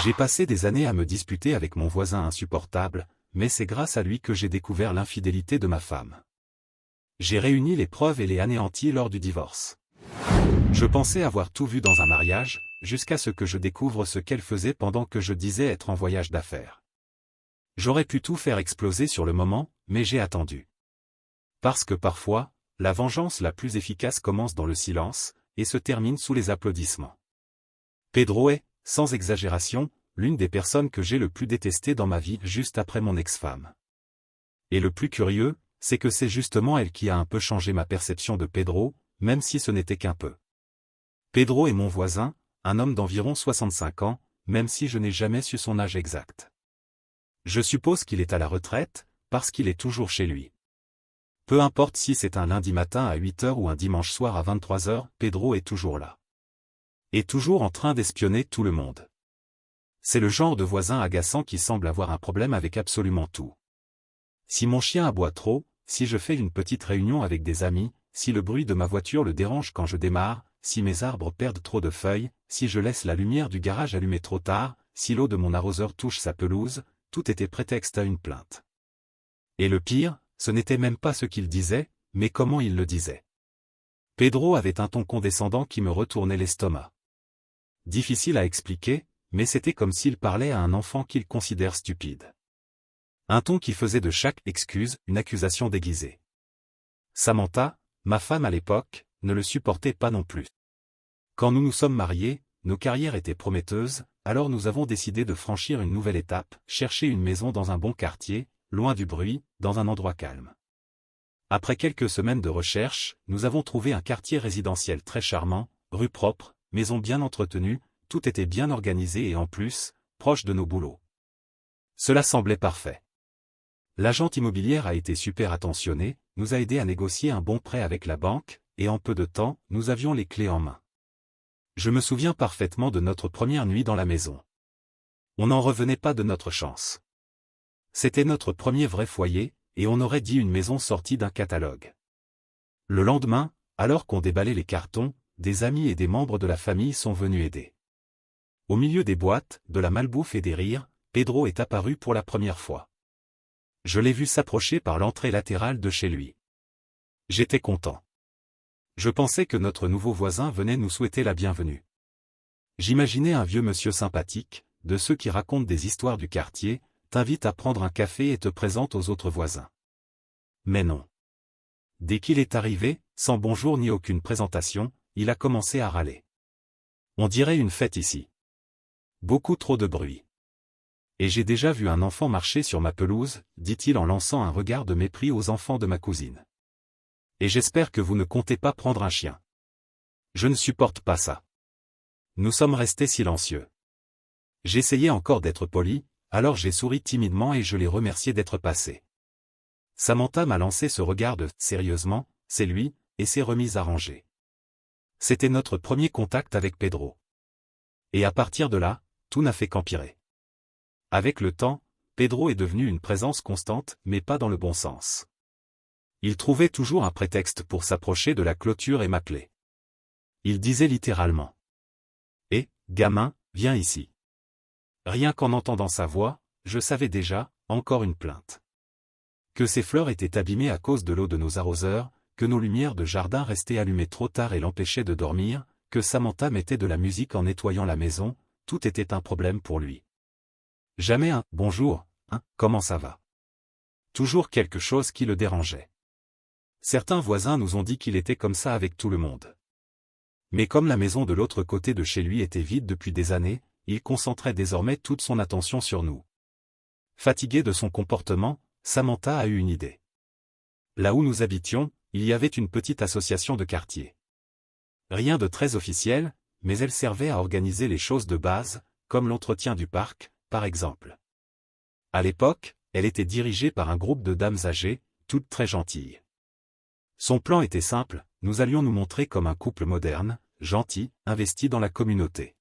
J'ai passé des années à me disputer avec mon voisin insupportable, mais c'est grâce à lui que j'ai découvert l'infidélité de ma femme. J'ai réuni les preuves et les anéantis lors du divorce. Je pensais avoir tout vu dans un mariage, jusqu'à ce que je découvre ce qu'elle faisait pendant que je disais être en voyage d'affaires. J'aurais pu tout faire exploser sur le moment, mais j'ai attendu. Parce que parfois, la vengeance la plus efficace commence dans le silence, et se termine sous les applaudissements. Pedro est, sans exagération, l'une des personnes que j'ai le plus détestées dans ma vie juste après mon ex-femme. Et le plus curieux, c'est que c'est justement elle qui a un peu changé ma perception de Pedro, même si ce n'était qu'un peu. Pedro est mon voisin, un homme d'environ 65 ans, même si je n'ai jamais su son âge exact. Je suppose qu'il est à la retraite, parce qu'il est toujours chez lui. Peu importe si c'est un lundi matin à 8 h ou un dimanche soir à 23 h, Pedro est toujours là. Et toujours en train d'espionner tout le monde. C'est le genre de voisin agaçant qui semble avoir un problème avec absolument tout. Si mon chien aboie trop, si je fais une petite réunion avec des amis, si le bruit de ma voiture le dérange quand je démarre, si mes arbres perdent trop de feuilles, si je laisse la lumière du garage allumée trop tard, si l'eau de mon arroseur touche sa pelouse, tout était prétexte à une plainte. Et le pire, ce n'était même pas ce qu'il disait, mais comment il le disait. Pedro avait un ton condescendant qui me retournait l'estomac. Difficile à expliquer, mais c'était comme s'il parlait à un enfant qu'il considère stupide. Un ton qui faisait de chaque excuse une accusation déguisée. Samantha, ma femme à l'époque, ne le supportait pas non plus. Quand nous nous sommes mariés, nos carrières étaient prometteuses, alors nous avons décidé de franchir une nouvelle étape, chercher une maison dans un bon quartier, loin du bruit, dans un endroit calme. Après quelques semaines de recherche, nous avons trouvé un quartier résidentiel très charmant, rue propre, maison bien entretenue, tout était bien organisé et en plus, proche de nos boulots. Cela semblait parfait. L'agente immobilière a été super attentionnée, nous a aidé à négocier un bon prêt avec la banque, et en peu de temps, nous avions les clés en main. Je me souviens parfaitement de notre première nuit dans la maison. On n'en revenait pas de notre chance. C'était notre premier vrai foyer, et on aurait dit une maison sortie d'un catalogue. Le lendemain, alors qu'on déballait les cartons, des amis et des membres de la famille sont venus aider. Au milieu des boîtes, de la malbouffe et des rires, Pedro est apparu pour la première fois. Je l'ai vu s'approcher par l'entrée latérale de chez lui. J'étais content. Je pensais que notre nouveau voisin venait nous souhaiter la bienvenue. J'imaginais un vieux monsieur sympathique, de ceux qui racontent des histoires du quartier, t'invite à prendre un café et te présente aux autres voisins. Mais non. Dès qu'il est arrivé, sans bonjour ni aucune présentation, il a commencé à râler. On dirait une fête ici. Beaucoup trop de bruit. Et j'ai déjà vu un enfant marcher sur ma pelouse, dit-il en lançant un regard de mépris aux enfants de ma cousine. Et j'espère que vous ne comptez pas prendre un chien. Je ne supporte pas ça. Nous sommes restés silencieux. J'essayais encore d'être poli, alors j'ai souri timidement et je l'ai remercié d'être passé. Samantha m'a lancé ce regard de « sérieusement, c'est lui » et s'est remise à ranger. C'était notre premier contact avec Pedro. Et à partir de là, tout n'a fait qu'empirer. Avec le temps, Pedro est devenu une présence constante, mais pas dans le bon sens. Il trouvait toujours un prétexte pour s'approcher de la clôture et m'appeler. Il disait littéralement. « Eh, gamin, viens ici. » Rien qu'en entendant sa voix, je savais déjà, encore une plainte. Que ses fleurs étaient abîmées à cause de l'eau de nos arroseurs, que nos lumières de jardin restaient allumées trop tard et l'empêchaient de dormir, que Samantha mettait de la musique en nettoyant la maison, tout était un problème pour lui. Jamais un « bonjour, hein, comment ça va ?» Toujours quelque chose qui le dérangeait. Certains voisins nous ont dit qu'il était comme ça avec tout le monde. Mais comme la maison de l'autre côté de chez lui était vide depuis des années, il concentrait désormais toute son attention sur nous. Fatiguée de son comportement, Samantha a eu une idée. Là où nous habitions, il y avait une petite association de quartier. Rien de très officiel, mais elle servait à organiser les choses de base, comme l'entretien du parc, par exemple. À l'époque, elle était dirigée par un groupe de dames âgées, toutes très gentilles. Son plan était simple, nous allions nous montrer comme un couple moderne, gentil, investi dans la communauté.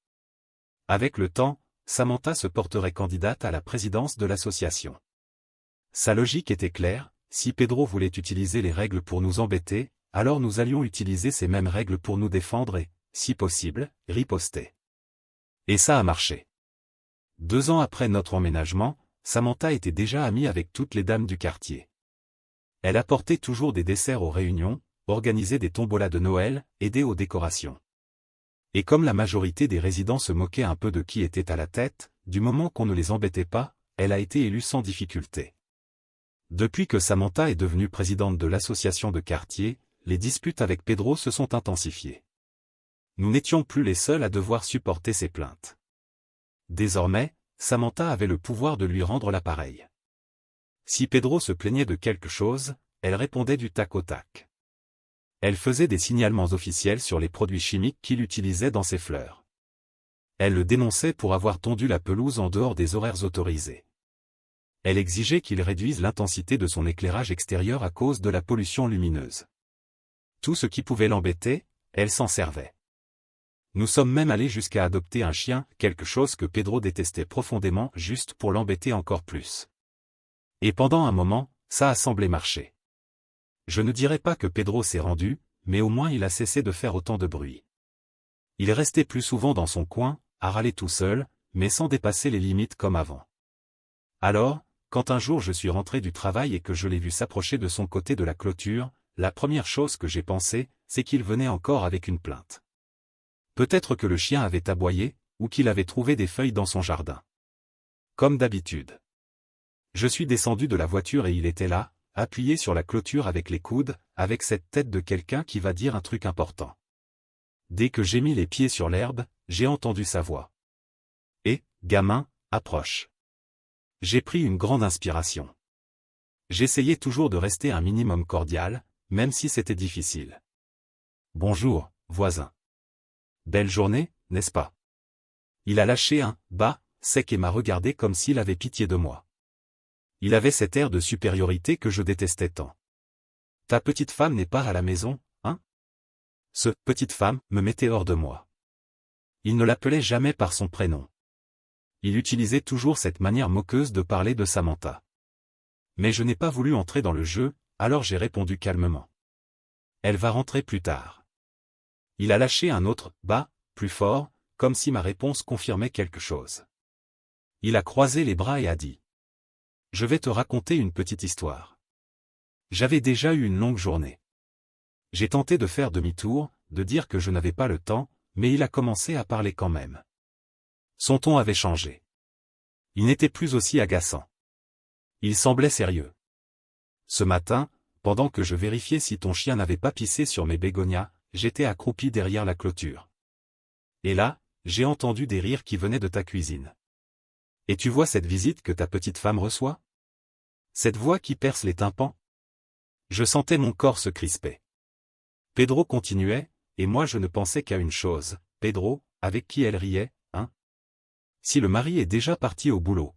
Avec le temps, Samantha se porterait candidate à la présidence de l'association. Sa logique était claire, si Pedro voulait utiliser les règles pour nous embêter, alors nous allions utiliser ces mêmes règles pour nous défendre et, si possible, riposter. Et ça a marché. 2 ans après notre emménagement, Samantha était déjà amie avec toutes les dames du quartier. Elle apportait toujours des desserts aux réunions, organisait des tombolas de Noël, aidait aux décorations. Et comme la majorité des résidents se moquaient un peu de qui était à la tête, du moment qu'on ne les embêtait pas, elle a été élue sans difficulté. Depuis que Samantha est devenue présidente de l'association de quartier, les disputes avec Pedro se sont intensifiées. Nous n'étions plus les seuls à devoir supporter ses plaintes. Désormais, Samantha avait le pouvoir de lui rendre l'appareil. Si Pedro se plaignait de quelque chose, elle répondait du tac au tac. Elle faisait des signalements officiels sur les produits chimiques qu'il utilisait dans ses fleurs. Elle le dénonçait pour avoir tondu la pelouse en dehors des horaires autorisés. Elle exigeait qu'il réduise l'intensité de son éclairage extérieur à cause de la pollution lumineuse. Tout ce qui pouvait l'embêter, elle s'en servait. Nous sommes même allés jusqu'à adopter un chien, quelque chose que Pedro détestait profondément juste pour l'embêter encore plus. Et pendant un moment, ça a semblé marcher. Je ne dirais pas que Pedro s'est rendu, mais au moins il a cessé de faire autant de bruit. Il restait plus souvent dans son coin, à râler tout seul, mais sans dépasser les limites comme avant. Alors, quand un jour je suis rentré du travail et que je l'ai vu s'approcher de son côté de la clôture, la première chose que j'ai pensé, c'est qu'il venait encore avec une plainte. Peut-être que le chien avait aboyé, ou qu'il avait trouvé des feuilles dans son jardin. Comme d'habitude. Je suis descendu de la voiture et il était là, appuyé sur la clôture avec les coudes, avec cette tête de quelqu'un qui va dire un truc important. Dès que j'ai mis les pieds sur l'herbe, j'ai entendu sa voix. « Eh, gamin, approche. » J'ai pris une grande inspiration. J'essayais toujours de rester un minimum cordial, même si c'était difficile. « Bonjour, voisin. Belle journée, n'est-ce pas ?» Il a lâché un « bah » sec et m'a regardé comme s'il avait pitié de moi. Il avait cet air de supériorité que je détestais tant. « Ta petite femme n'est pas à la maison, hein ?» Ce « petite femme » me mettait hors de moi. Il ne l'appelait jamais par son prénom. Il utilisait toujours cette manière moqueuse de parler de Samantha. Mais je n'ai pas voulu entrer dans le jeu, alors j'ai répondu calmement. « Elle va rentrer plus tard. » Il a lâché un autre « bah » plus fort, comme si ma réponse confirmait quelque chose. Il a croisé les bras et a dit. Je vais te raconter une petite histoire. J'avais déjà eu une longue journée. J'ai tenté de faire demi-tour, de dire que je n'avais pas le temps, mais il a commencé à parler quand même. Son ton avait changé. Il n'était plus aussi agaçant. Il semblait sérieux. Ce matin, pendant que je vérifiais si ton chien n'avait pas pissé sur mes bégonias, j'étais accroupi derrière la clôture. Et là, j'ai entendu des rires qui venaient de ta cuisine. Et tu vois cette visite que ta petite femme reçoit? Cette voix qui perce les tympans? Je sentais mon corps se crisper. Pedro continuait, et moi je ne pensais qu'à une chose, Pedro, avec qui elle riait, hein? Si le mari est déjà parti au boulot.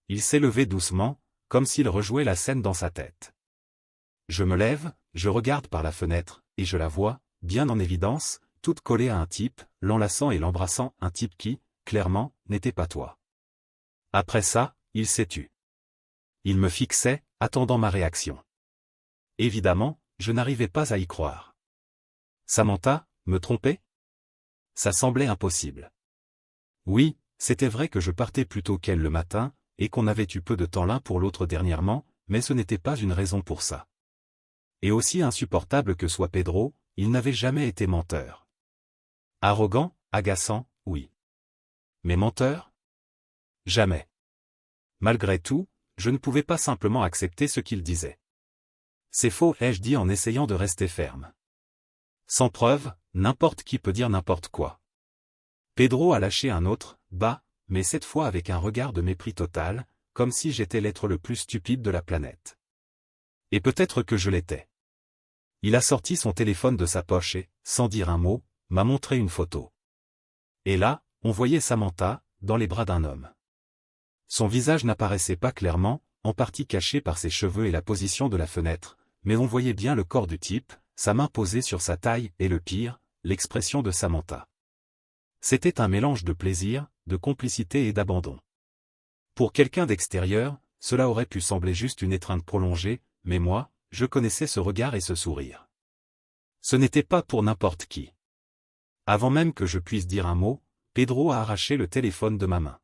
Il s'est levé doucement, comme s'il rejouait la scène dans sa tête. Je me lève, je regarde par la fenêtre, et je la vois, bien en évidence, toute collée à un type, l'enlaçant et l'embrassant, un type qui, clairement, n'était pas toi. Après ça, il s'est tu. Il me fixait, attendant ma réaction. Évidemment, je n'arrivais pas à y croire. Samantha, me tromper? Ça semblait impossible. Oui, c'était vrai que je partais plus tôt qu'elle le matin, et qu'on avait eu peu de temps l'un pour l'autre dernièrement, mais ce n'était pas une raison pour ça. Et aussi insupportable que soit Pedro, il n'avait jamais été menteur. Arrogant, agaçant, oui. Mais menteur? Jamais. Malgré tout, je ne pouvais pas simplement accepter ce qu'il disait. C'est faux, ai-je dit en essayant de rester ferme. Sans preuve, n'importe qui peut dire n'importe quoi. Pedro a lâché un autre, bah, mais cette fois avec un regard de mépris total, comme si j'étais l'être le plus stupide de la planète. Et peut-être que je l'étais. Il a sorti son téléphone de sa poche et, sans dire un mot, m'a montré une photo. Et là, on voyait Samantha, dans les bras d'un homme. Son visage n'apparaissait pas clairement, en partie caché par ses cheveux et la position de la fenêtre, mais on voyait bien le corps du type, sa main posée sur sa taille et le pire, l'expression de Samantha. C'était un mélange de plaisir, de complicité et d'abandon. Pour quelqu'un d'extérieur, cela aurait pu sembler juste une étreinte prolongée, mais moi, je connaissais ce regard et ce sourire. Ce n'était pas pour n'importe qui. Avant même que je puisse dire un mot, Pedro a arraché le téléphone de ma main.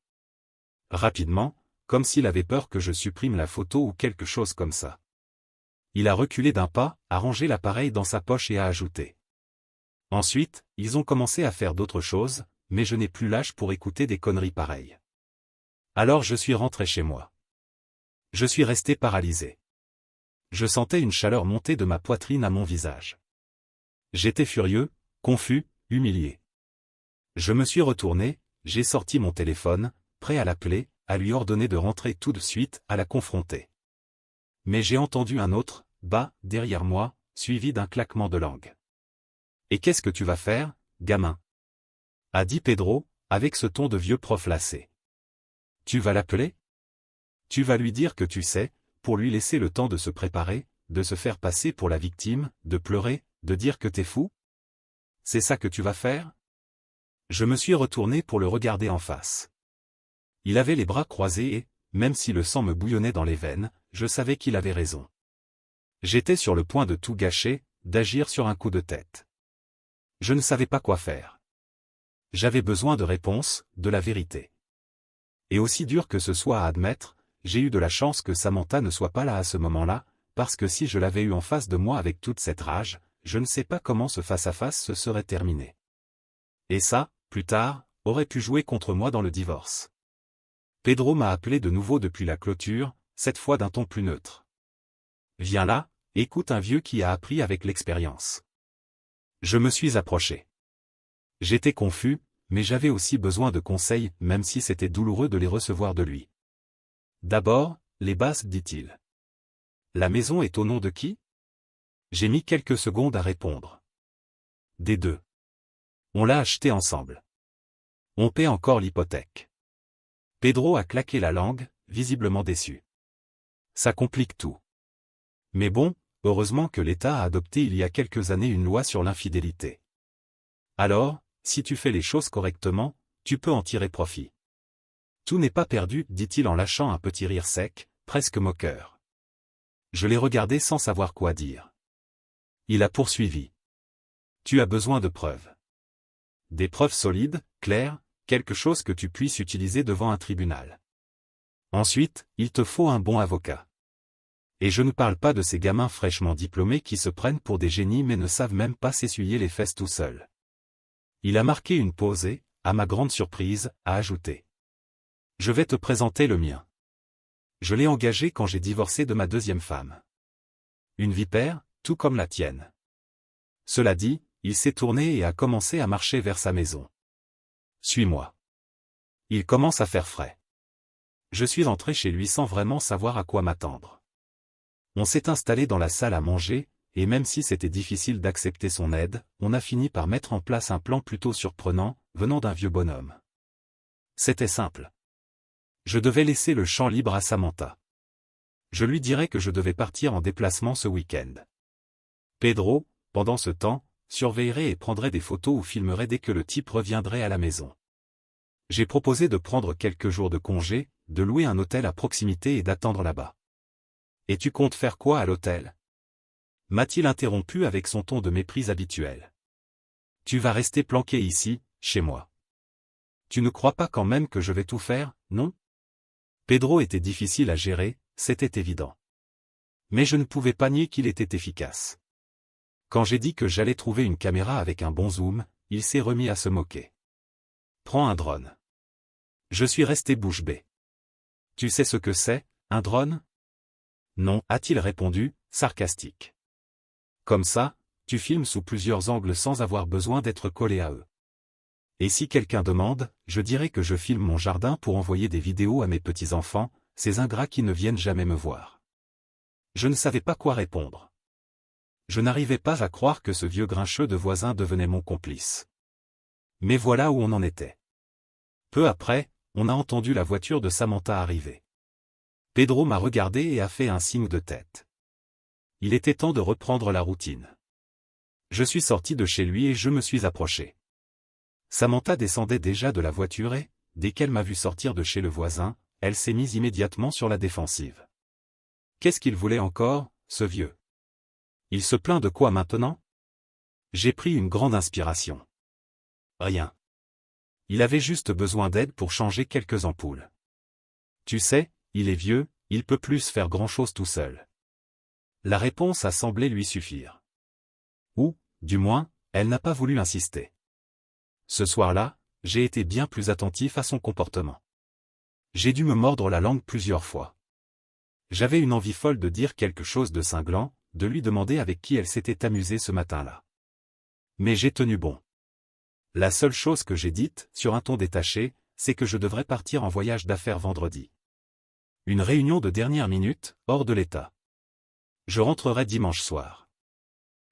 Rapidement, comme s'il avait peur que je supprime la photo ou quelque chose comme ça. Il a reculé d'un pas, a rangé l'appareil dans sa poche et a ajouté. Ensuite, ils ont commencé à faire d'autres choses, mais je n'ai plus l'âge pour écouter des conneries pareilles. Alors je suis rentré chez moi. Je suis resté paralysé. Je sentais une chaleur monter de ma poitrine à mon visage. J'étais furieux, confus, humilié. Je me suis retourné, j'ai sorti mon téléphone, prêt à l'appeler, à lui ordonner de rentrer tout de suite, à la confronter. Mais j'ai entendu un autre, bas, derrière moi, suivi d'un claquement de langue. « Et qu'est-ce que tu vas faire, gamin ?» a dit Pedro, avec ce ton de vieux prof lassé. « Tu vas l'appeler ? Tu vas lui dire que tu sais, pour lui laisser le temps de se préparer, de se faire passer pour la victime, de pleurer, de dire que t'es fou ? C'est ça que tu vas faire ?» Je me suis retourné pour le regarder en face. Il avait les bras croisés et, même si le sang me bouillonnait dans les veines, je savais qu'il avait raison. J'étais sur le point de tout gâcher, d'agir sur un coup de tête. Je ne savais pas quoi faire. J'avais besoin de réponses, de la vérité. Et aussi dur que ce soit à admettre, j'ai eu de la chance que Samantha ne soit pas là à ce moment-là, parce que si je l'avais eu en face de moi avec toute cette rage, je ne sais pas comment ce face-à-face se serait terminé. Et ça, plus tard, aurait pu jouer contre moi dans le divorce. Pedro m'a appelé de nouveau depuis la clôture, cette fois d'un ton plus neutre. « Viens là, écoute un vieux qui a appris avec l'expérience. » Je me suis approché. J'étais confus, mais j'avais aussi besoin de conseils, même si c'était douloureux de les recevoir de lui. D'abord, les bases, dit-il. La maison est au nom de qui? J'ai mis quelques secondes à répondre. Des deux. On l'a achetée ensemble. On paie encore l'hypothèque. Pedro a claqué la langue, visiblement déçu. Ça complique tout. Mais bon, heureusement que l'État a adopté il y a quelques années une loi sur l'infidélité. Alors, si tu fais les choses correctement, tu peux en tirer profit. Tout n'est pas perdu, dit-il en lâchant un petit rire sec, presque moqueur. Je l'ai regardé sans savoir quoi dire. Il a poursuivi. Tu as besoin de preuves. Des preuves solides, claires, quelque chose que tu puisses utiliser devant un tribunal. Ensuite, il te faut un bon avocat. Et je ne parle pas de ces gamins fraîchement diplômés qui se prennent pour des génies mais ne savent même pas s'essuyer les fesses tout seuls. Il a marqué une pause et, à ma grande surprise, a ajouté. Je vais te présenter le mien. Je l'ai engagé quand j'ai divorcé de ma deuxième femme. Une vipère, tout comme la tienne. Cela dit, il s'est tourné et a commencé à marcher vers sa maison. Suis-moi. Il commence à faire frais. Je suis entré chez lui sans vraiment savoir à quoi m'attendre. On s'est installé dans la salle à manger, et même si c'était difficile d'accepter son aide, on a fini par mettre en place un plan plutôt surprenant, venant d'un vieux bonhomme. C'était simple. Je devais laisser le champ libre à Samantha. Je lui dirais que je devais partir en déplacement ce week-end. Pedro, pendant ce temps, surveillerait et prendrait des photos ou filmerait dès que le type reviendrait à la maison. J'ai proposé de prendre quelques jours de congé, de louer un hôtel à proximité et d'attendre là-bas. « Et tu comptes faire quoi à l'hôtel » m'a-t-il interrompu avec son ton de mépris habituel. « Tu vas rester planqué ici, chez moi. Tu ne crois pas quand même que je vais tout faire, non ?» Pedro était difficile à gérer, c'était évident. Mais je ne pouvais pas nier qu'il était efficace. Quand j'ai dit que j'allais trouver une caméra avec un bon zoom, il s'est remis à se moquer. « Prends un drone. » Je suis resté bouche bée. « Tu sais ce que c'est, un drone ?» Non, a-t-il répondu, sarcastique. Comme ça, tu filmes sous plusieurs angles sans avoir besoin d'être collé à eux. Et si quelqu'un demande, je dirais que je filme mon jardin pour envoyer des vidéos à mes petits-enfants, ces ingrats qui ne viennent jamais me voir. Je ne savais pas quoi répondre. Je n'arrivais pas à croire que ce vieux grincheux de voisin devenait mon complice. Mais voilà où on en était. Peu après, on a entendu la voiture de Samantha arriver. Pedro m'a regardé et a fait un signe de tête. Il était temps de reprendre la routine. Je suis sorti de chez lui et je me suis approché. Samantha descendait déjà de la voiture et, dès qu'elle m'a vu sortir de chez le voisin, elle s'est mise immédiatement sur la défensive. Qu'est-ce qu'il voulait encore, ce vieux? Il se plaint de quoi maintenant? J'ai pris une grande inspiration. Rien. Il avait juste besoin d'aide pour changer quelques ampoules. Tu sais, il est vieux, il peut plus faire grand-chose tout seul. La réponse a semblé lui suffire. Ou, du moins, elle n'a pas voulu insister. Ce soir-là, j'ai été bien plus attentif à son comportement. J'ai dû me mordre la langue plusieurs fois. J'avais une envie folle de dire quelque chose de cinglant, de lui demander avec qui elle s'était amusée ce matin-là. Mais j'ai tenu bon. La seule chose que j'ai dite, sur un ton détaché, c'est que je devrais partir en voyage d'affaires vendredi. Une réunion de dernière minute, hors de l'état. Je rentrerai dimanche soir.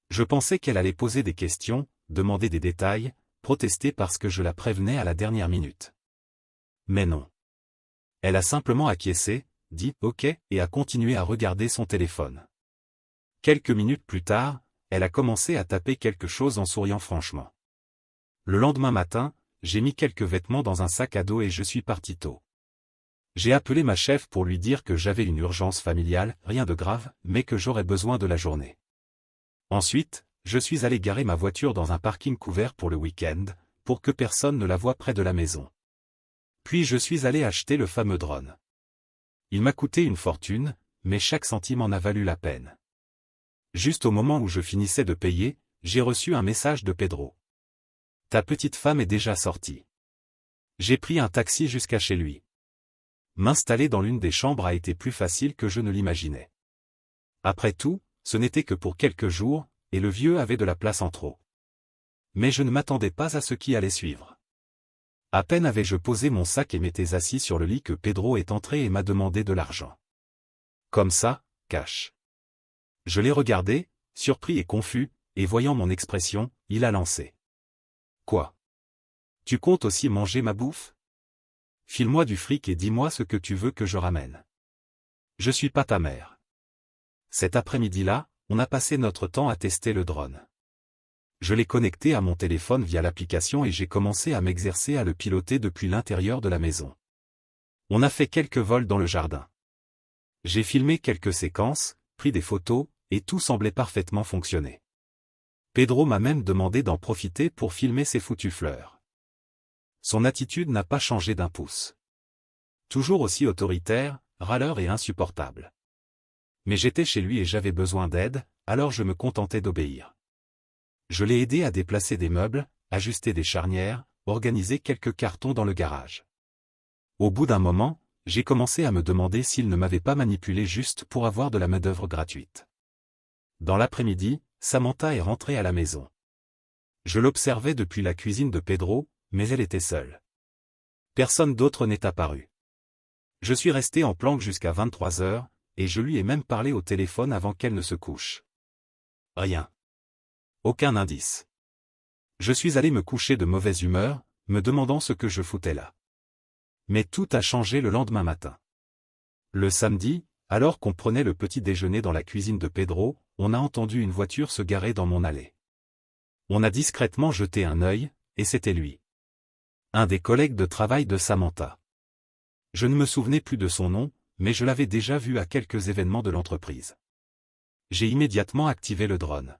Je pensais qu'elle allait poser des questions, demander des détails, protester parce que je la prévenais à la dernière minute. Mais non. Elle a simplement acquiescé, dit « OK » et a continué à regarder son téléphone. Quelques minutes plus tard, elle a commencé à taper quelque chose en souriant franchement. Le lendemain matin, j'ai mis quelques vêtements dans un sac à dos et je suis parti tôt. J'ai appelé ma chef pour lui dire que j'avais une urgence familiale, rien de grave, mais que j'aurais besoin de la journée. Ensuite, je suis allé garer ma voiture dans un parking couvert pour le week-end, pour que personne ne la voie près de la maison. Puis je suis allé acheter le fameux drone. Il m'a coûté une fortune, mais chaque centime en a valu la peine. Juste au moment où je finissais de payer, j'ai reçu un message de Pedro. « Ta petite femme est déjà sortie. » J'ai pris un taxi jusqu'à chez lui. M'installer dans l'une des chambres a été plus facile que je ne l'imaginais. Après tout, ce n'était que pour quelques jours, et le vieux avait de la place en trop. Mais je ne m'attendais pas à ce qui allait suivre. À peine avais-je posé mon sac et m'étais assis sur le lit que Pedro est entré et m'a demandé de l'argent. Comme ça, cash. Je l'ai regardé, surpris et confus, et voyant mon expression, il a lancé. « Quoi? Tu comptes aussi manger ma bouffe? File-moi du fric et dis-moi ce que tu veux que je ramène. Je suis pas ta mère. » Cet après-midi-là, on a passé notre temps à tester le drone. Je l'ai connecté à mon téléphone via l'application et j'ai commencé à m'exercer à le piloter depuis l'intérieur de la maison. On a fait quelques vols dans le jardin. J'ai filmé quelques séquences, pris des photos, et tout semblait parfaitement fonctionner. Pedro m'a même demandé d'en profiter pour filmer ses foutues fleurs. Son attitude n'a pas changé d'un pouce. Toujours aussi autoritaire, râleur et insupportable. Mais j'étais chez lui et j'avais besoin d'aide, alors je me contentais d'obéir. Je l'ai aidé à déplacer des meubles, ajuster des charnières, organiser quelques cartons dans le garage. Au bout d'un moment, j'ai commencé à me demander s'il ne m'avait pas manipulé juste pour avoir de la main-d'œuvre gratuite. Dans l'après-midi, Samantha est rentrée à la maison. Je l'observais depuis la cuisine de Pedro, mais elle était seule. Personne d'autre n'est apparu. Je suis resté en planque jusqu'à 23 heures, et je lui ai même parlé au téléphone avant qu'elle ne se couche. Rien. Aucun indice. Je suis allé me coucher de mauvaise humeur, me demandant ce que je foutais là. Mais tout a changé le lendemain matin. Le samedi, alors qu'on prenait le petit déjeuner dans la cuisine de Pedro, on a entendu une voiture se garer dans mon allée. On a discrètement jeté un œil, et c'était lui. Un des collègues de travail de Samantha. Je ne me souvenais plus de son nom, mais je l'avais déjà vu à quelques événements de l'entreprise. J'ai immédiatement activé le drone.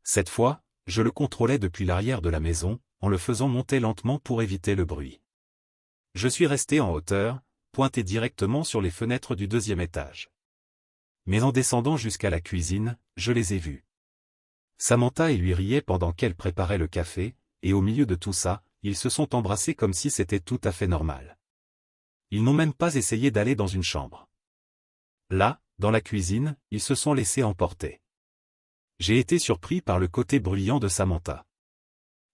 Cette fois, je le contrôlais depuis l'arrière de la maison, en le faisant monter lentement pour éviter le bruit. Je suis resté en hauteur, pointé directement sur les fenêtres du deuxième étage. Mais en descendant jusqu'à la cuisine, je les ai vus. Samantha et lui riaient pendant qu'elle préparait le café, et au milieu de tout ça, ils se sont embrassés comme si c'était tout à fait normal. Ils n'ont même pas essayé d'aller dans une chambre. Là, dans la cuisine, ils se sont laissés emporter. J'ai été surpris par le côté bruyant de Samantha.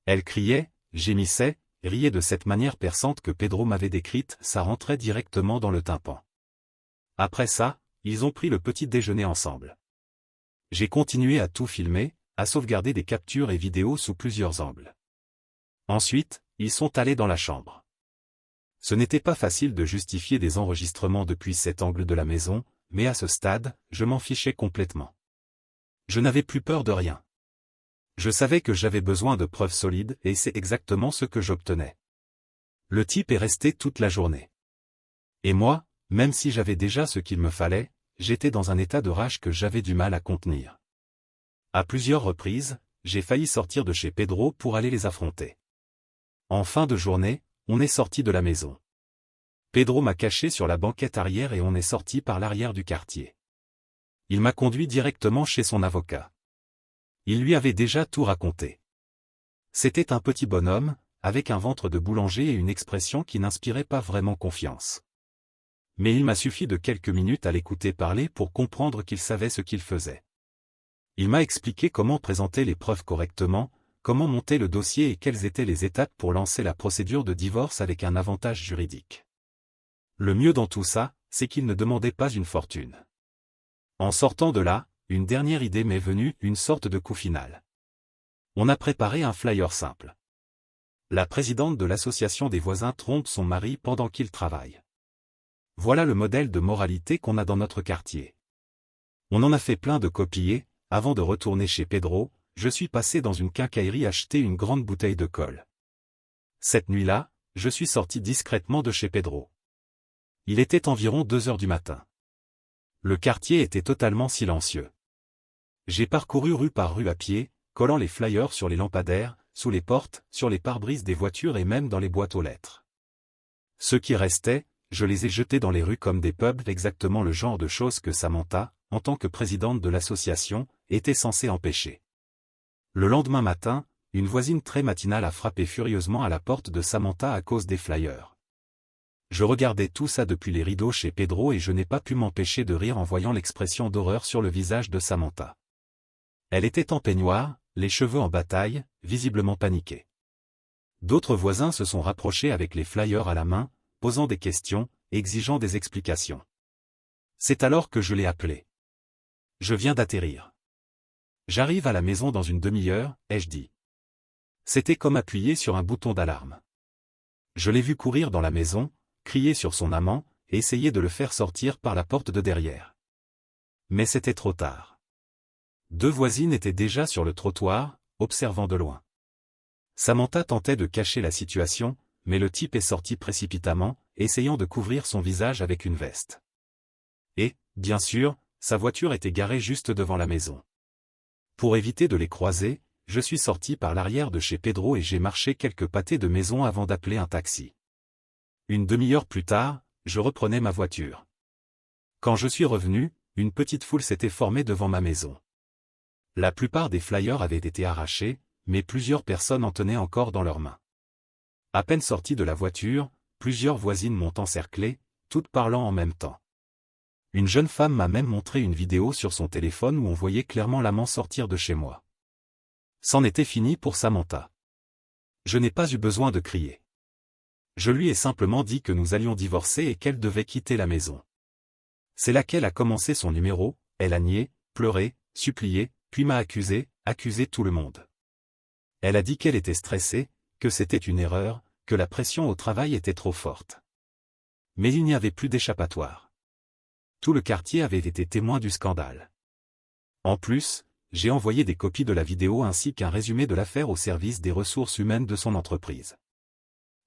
Elle criait, gémissait, riait de cette manière perçante que Pedro m'avait décrite, ça rentrait directement dans le tympan. Après ça, ils ont pris le petit déjeuner ensemble. J'ai continué à tout filmer, à sauvegarder des captures et vidéos sous plusieurs angles. Ensuite, ils sont allés dans la chambre. Ce n'était pas facile de justifier des enregistrements depuis cet angle de la maison, mais à ce stade, je m'en fichais complètement. Je n'avais plus peur de rien. Je savais que j'avais besoin de preuves solides et c'est exactement ce que j'obtenais. Le type est resté toute la journée. Et moi, même si j'avais déjà ce qu'il me fallait, j'étais dans un état de rage que j'avais du mal à contenir. À plusieurs reprises, j'ai failli sortir de chez Pedro pour aller les affronter. En fin de journée, on est sorti de la maison. Pedro m'a caché sur la banquette arrière et on est sorti par l'arrière du quartier. Il m'a conduit directement chez son avocat. Il lui avait déjà tout raconté. C'était un petit bonhomme, avec un ventre de boulanger et une expression qui n'inspirait pas vraiment confiance. Mais il m'a suffi de quelques minutes à l'écouter parler pour comprendre qu'il savait ce qu'il faisait. Il m'a expliqué comment présenter les preuves correctement, comment monter le dossier et quelles étaient les étapes pour lancer la procédure de divorce avec un avantage juridique. Le mieux dans tout ça, c'est qu'il ne demandait pas une fortune. En sortant de là, une dernière idée m'est venue, une sorte de coup final. On a préparé un flyer simple. La présidente de l'association des voisins trompe son mari pendant qu'il travaille. Voilà le modèle de moralité qu'on a dans notre quartier. On en a fait plein de copies et, avant de retourner chez Pedro, je suis passé dans une quincaillerie acheter une grande bouteille de colle. Cette nuit-là, je suis sorti discrètement de chez Pedro. Il était environ 2 heures du matin. Le quartier était totalement silencieux. J'ai parcouru rue par rue à pied, collant les flyers sur les lampadaires, sous les portes, sur les pare-brises des voitures et même dans les boîtes aux lettres. Ceux qui restaient, je les ai jetés dans les rues comme des pubs, exactement le genre de choses que Samantha, en tant que présidente de l'association, était censée empêcher. Le lendemain matin, une voisine très matinale a frappé furieusement à la porte de Samantha à cause des flyers. Je regardais tout ça depuis les rideaux chez Pedro et je n'ai pas pu m'empêcher de rire en voyant l'expression d'horreur sur le visage de Samantha. Elle était en peignoir, les cheveux en bataille, visiblement paniquée. D'autres voisins se sont rapprochés avec les flyers à la main, posant des questions, exigeant des explications. C'est alors que je l'ai appelé. Je viens d'atterrir. J'arrive à la maison dans une demi-heure, ai-je dit. C'était comme appuyer sur un bouton d'alarme. Je l'ai vu courir dans la maison, crier sur son amant, et essayer de le faire sortir par la porte de derrière. Mais c'était trop tard. 2 voisines étaient déjà sur le trottoir, observant de loin. Samantha tentait de cacher la situation, mais le type est sorti précipitamment, essayant de couvrir son visage avec une veste. Et, bien sûr, sa voiture était garée juste devant la maison. Pour éviter de les croiser, je suis sorti par l'arrière de chez Pedro et j'ai marché quelques pâtés de maison avant d'appeler un taxi. Une demi-heure plus tard, je reprenais ma voiture. Quand je suis revenu, une petite foule s'était formée devant ma maison. La plupart des flyers avaient été arrachés, mais plusieurs personnes en tenaient encore dans leurs mains. À peine sorti de la voiture, plusieurs voisines m'ont encerclé, toutes parlant en même temps. Une jeune femme m'a même montré une vidéo sur son téléphone où on voyait clairement l'amant sortir de chez moi. C'en était fini pour Samantha. Je n'ai pas eu besoin de crier. Je lui ai simplement dit que nous allions divorcer et qu'elle devait quitter la maison. C'est là qu'elle a commencé son numéro, elle a nié, pleuré, supplié, puis m'a accusé tout le monde. Elle a dit qu'elle était stressée, que c'était une erreur, que la pression au travail était trop forte. Mais il n'y avait plus d'échappatoire. Tout le quartier avait été témoin du scandale. En plus, j'ai envoyé des copies de la vidéo ainsi qu'un résumé de l'affaire au service des ressources humaines de son entreprise.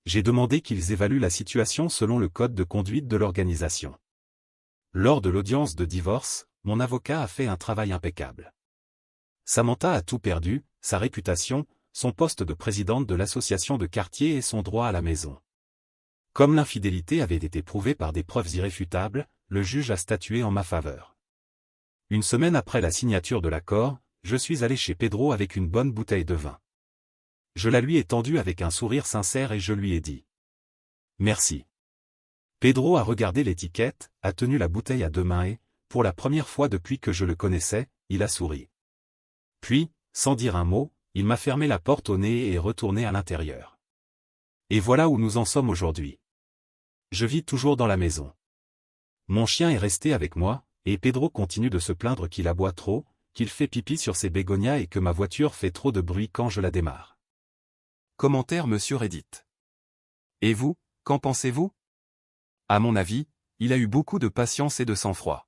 J'ai demandé qu'ils évaluent la situation selon le code de conduite de l'organisation. Lors de l'audience de divorce, mon avocat a fait un travail impeccable. Samantha a tout perdu, sa réputation, son poste de présidente de l'association de quartier et son droit à la maison. Comme l'infidélité avait été prouvée par des preuves irréfutables, le juge a statué en ma faveur. Une semaine après la signature de l'accord, je suis allé chez Pedro avec une bonne bouteille de vin. Je la lui ai tendue avec un sourire sincère et je lui ai dit « Merci ». Pedro a regardé l'étiquette, a tenu la bouteille à 2 mains et, pour la première fois depuis que je le connaissais, il a souri. Puis, sans dire un mot, il m'a fermé la porte au nez et est retourné à l'intérieur. Et voilà où nous en sommes aujourd'hui. Je vis toujours dans la maison. Mon chien est resté avec moi, et Pedro continue de se plaindre qu'il aboie trop, qu'il fait pipi sur ses bégonias et que ma voiture fait trop de bruit quand je la démarre. Commentaire Monsieur Reddit. Et vous, qu'en pensez-vous? À mon avis, il a eu beaucoup de patience et de sang-froid.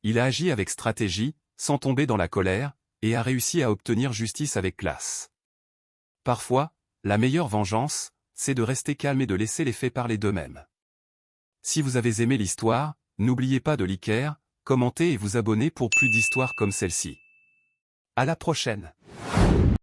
Il a agi avec stratégie, sans tomber dans la colère, et a réussi à obtenir justice avec classe. Parfois, la meilleure vengeance, c'est de rester calme et de laisser les faits parler d'eux-mêmes. Si vous avez aimé l'histoire, n'oubliez pas de liker, commenter et vous abonner pour plus d'histoires comme celle-ci. À la prochaine!